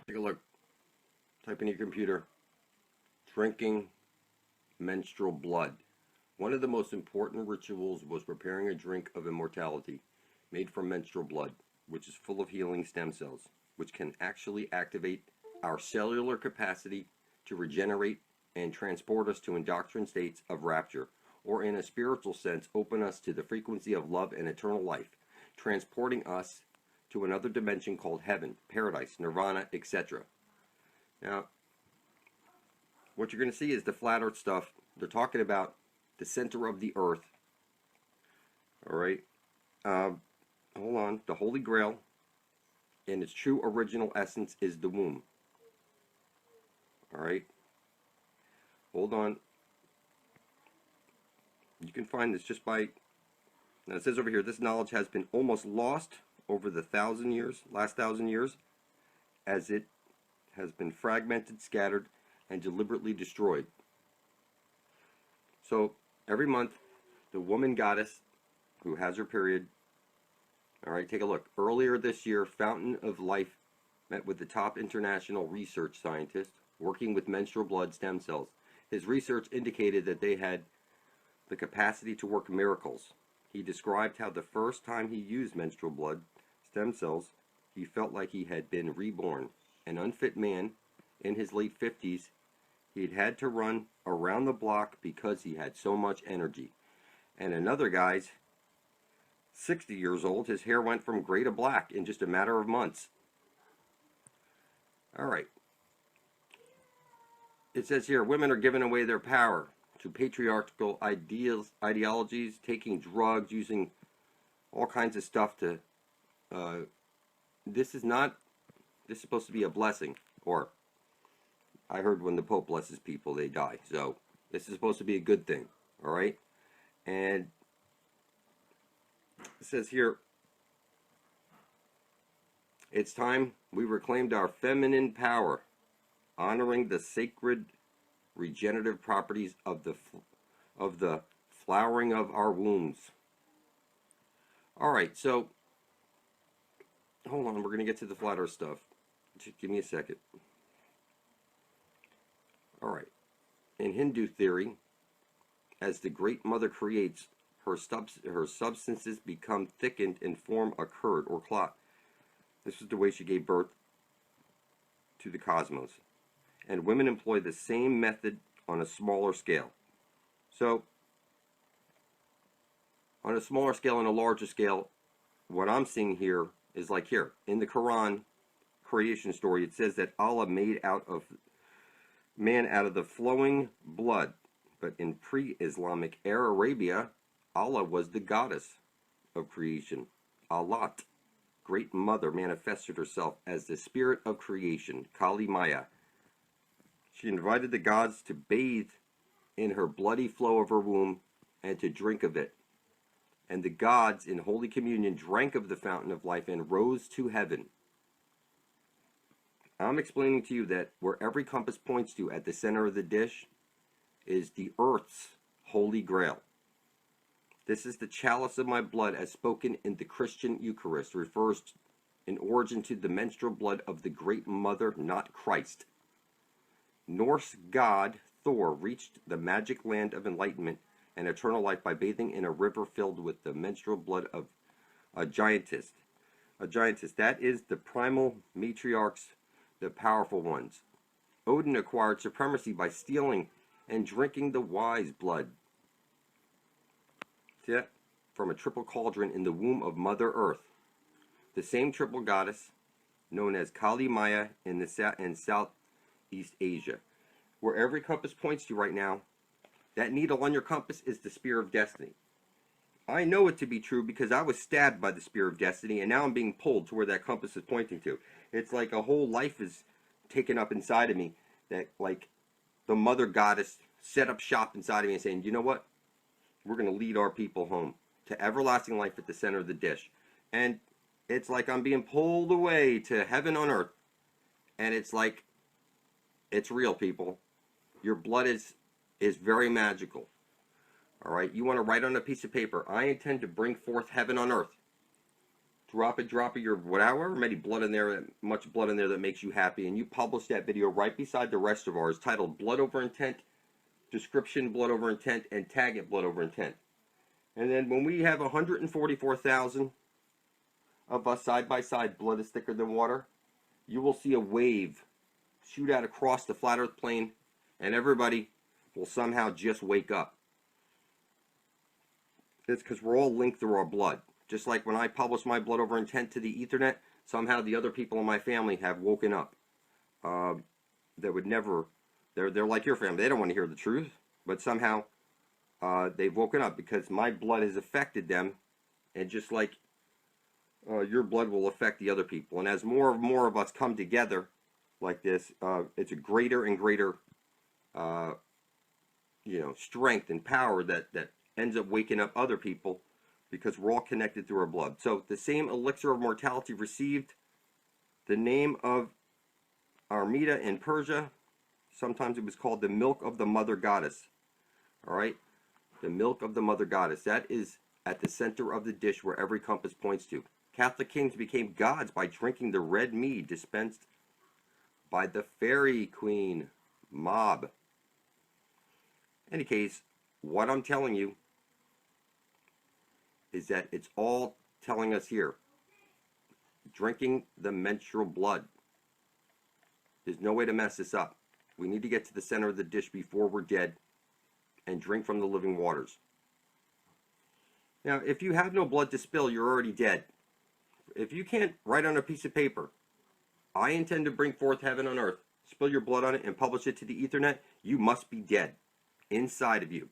Take a look. Type in your computer. Drinking menstrual blood. One of the most important rituals was preparing a drink of immortality made from menstrual blood, which is full of healing stem cells, which can actually activate our cellular capacity to regenerate and transport us to indoctrined states of rapture, or in a spiritual sense, open us to the frequency of love and eternal life, transporting us to another dimension called heaven, paradise, nirvana, etc. Now, what you're going to see is the flat earth stuff. They're talking about the center of the earth. Alright. Hold on. The Holy Grail in its true original essence is the womb. Alright. Hold on. You can find this just by... Now it says over here, this knowledge has been almost lost over the last 1,000 years, as it has been fragmented, scattered, and deliberately destroyed. So, every month, the woman goddess who has her period, alright, take a look. Earlier this year, Fountain of Life met with the top international research scientist working with menstrual blood stem cells. His research indicated that they had the capacity to work miracles. He described how the first time he used menstrual blood stem cells, he felt like he had been reborn. An unfit man in his late 50s, he'd had to run around the block because he had so much energy. And another guy's 60 years old, his hair went from gray to black in just a matter of months. Alright. It says here, women are giving away their power to patriarchal ideologies, taking drugs, using all kinds of stuff to... This is supposed to be a blessing. Or, I heard when the Pope blesses people, they die. So, this is supposed to be a good thing. Alright? And it says here, it's time we reclaimed our feminine power, honoring the sacred regenerative properties of the flowering of our wombs. Alright, so, hold on, we're going to get to the flat earth stuff. Just give me a second. Alright, in Hindu theory, as the Great Mother creates, her substances become thickened and form a curd or clot. This is the way she gave birth to the cosmos. And women employ the same method on a smaller scale. So, on a smaller scale and a larger scale, what I'm seeing here is like here. In the Quran creation story, it says that Allah made man out of the flowing blood. But in pre-Islamic era Arabia, Allah was the goddess of creation. Allat, Great Mother, manifested herself as the spirit of creation, Kali Maya. She invited the gods to bathe in her bloody flow of her womb and to drink of it. And the gods in Holy Communion drank of the fountain of life and rose to heaven. I'm explaining to you that where every compass points to at the center of the dish is the earth's holy grail. This is the chalice of my blood as spoken in the Christian Eucharist, refers in origin to the menstrual blood of the Great Mother, not Christ. Norse god Thor reached the magic land of enlightenment and eternal life by bathing in a river filled with the menstrual blood of a giantess. A giantess, that is the primal matriarchs, the powerful ones. Odin acquired supremacy by stealing and drinking the wise blood. See that? From a triple cauldron in the womb of Mother Earth. The same triple goddess, known as Kali Maya in Southeast Asia. Where every compass points to right now, that needle on your compass is the spear of destiny. I know it to be true because I was stabbed by the spear of destiny and now I'm being pulled to where that compass is pointing to. It's like a whole life is taken up inside of me, that like the mother goddess set up shop inside of me and saying, you know what? We're going to lead our people home to everlasting life at the center of the dish. And it's like I'm being pulled away to heaven on earth. And it's like, it's real, people. Your blood is very magical. Alright, you want to write on a piece of paper, I intend to bring forth heaven on earth. drop of your however many blood in there, much blood in there that makes you happy, and you publish that video right beside the rest of ours, titled "Blood Over Intent," description "Blood Over Intent," and tag it "Blood Over Intent." And then when we have 144,000 of us side by side, blood is thicker than water, you will see a wave shoot out across the flat Earth plane, and everybody will somehow just wake up. It's because we're all linked through our blood. Just like when I publish my blood over intent to the Ethernet, somehow the other people in my family have woken up. That would never, they're like your family. They don't want to hear the truth, but somehow they've woken up because my blood has affected them, and just like your blood will affect the other people. And as more and more of us come together like this, it's a greater and greater, strength and power that ends up waking up other people, because we're all connected through our blood. So the same elixir of mortality received the name of Armida in Persia. Sometimes it was called the milk of the mother goddess. All right, the milk of the mother goddess. That is at the center of the dish where every compass points to. Catholic kings became gods by drinking the red mead dispensed by the fairy queen Mob. In any case, what I'm telling you is that it's all telling us here. Drinking the menstrual blood. There's no way to mess this up. We need to get to the center of the dish before we're dead and drink from the living waters. Now, if you have no blood to spill, you're already dead. If you can't write on a piece of paper, "I intend to bring forth heaven on earth," spill your blood on it and publish it to the Ethernet, you must be dead inside of you.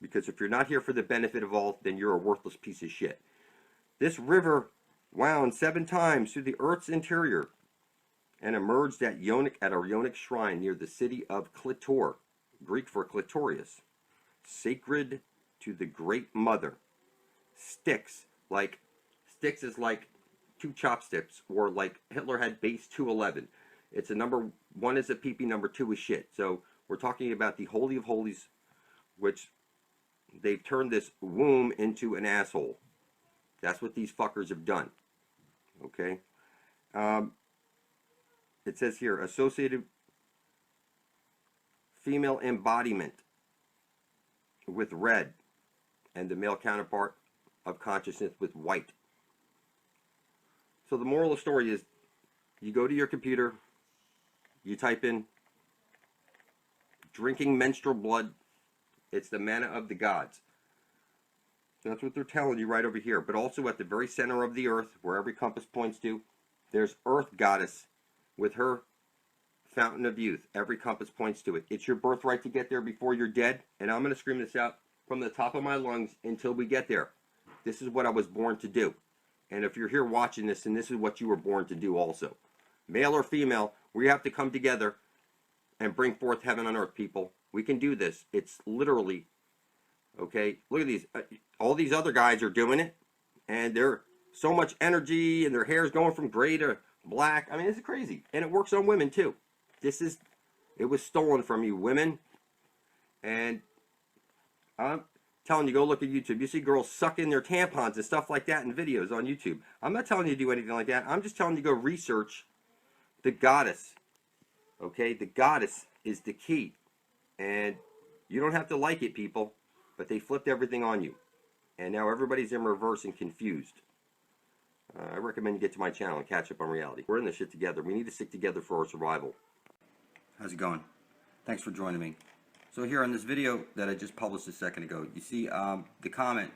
Because if you're not here for the benefit of all, then you're a worthless piece of shit. This river wound 7 times through the earth's interior and emerged at our Ionic shrine near the city of Clitor, Greek for clitorius, sacred to the Great Mother. Styx is like 2 chopsticks, or like Hitler had base 211. It's a number 1 is a pee-pee, number 2 is shit. So we're talking about the Holy of Holies, which they've turned this womb into an asshole. That's what these fuckers have done. Okay? It says here, associated female embodiment with red, and the male counterpart of consciousness with white. So the moral of the story is, you go to your computer, you type in drinking menstrual blood. It's the manna of the gods. So that's what they're telling you right over here. But also at the very center of the earth, where every compass points to, there's Earth Goddess with her fountain of youth. Every compass points to it. It's your birthright to get there before you're dead. And I'm going to scream this out from the top of my lungs until we get there. This is what I was born to do. And if you're here watching this, then this is what you were born to do also. Male or female, we have to come together and bring forth heaven on earth, people. We can do this. It's literally, okay, look at these. All these other guys are doing it, and they're so much energy, and their hair's going from gray to black. I mean, this is crazy. And it works on women, too. It was stolen from you, women. And I'm telling you, go look at YouTube. You see girls sucking their tampons and stuff like that in videos on YouTube. I'm not telling you to do anything like that. I'm just telling you to go research the goddess. Okay, the goddess is the key. And you don't have to like it, people, but they flipped everything on you. And now everybody's in reverse and confused. I recommend you get to my channel and catch up on reality. We're in this shit together. We need to stick together for our survival. How's it going? Thanks for joining me. So here on this video that I just published a second ago, you see the comment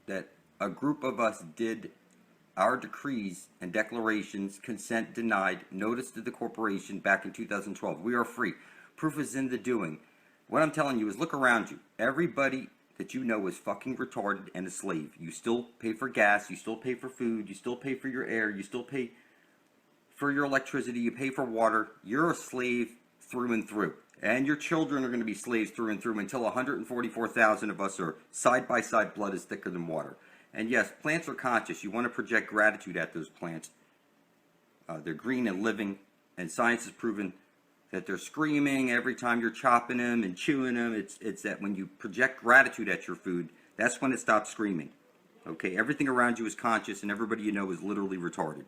that a group of us did our decrees and declarations, consent denied, notice to the corporation back in 2012. We are free. Proof is in the doing. What I'm telling you is, look around you. Everybody that you know is fucking retarded and a slave. You still pay for gas, you still pay for food, you still pay for your air, you still pay for your electricity, you pay for water. You're a slave through and through. And your children are going to be slaves through and through until 144,000 of us are side by side, blood is thicker than water. And yes, plants are conscious. You want to project gratitude at those plants. They're green and living, and science has proven that they're screaming every time you're chopping them and chewing them. It's that when you project gratitude at your food, that's when it stops screaming. Okay, everything around you is conscious, and everybody you know is literally retarded.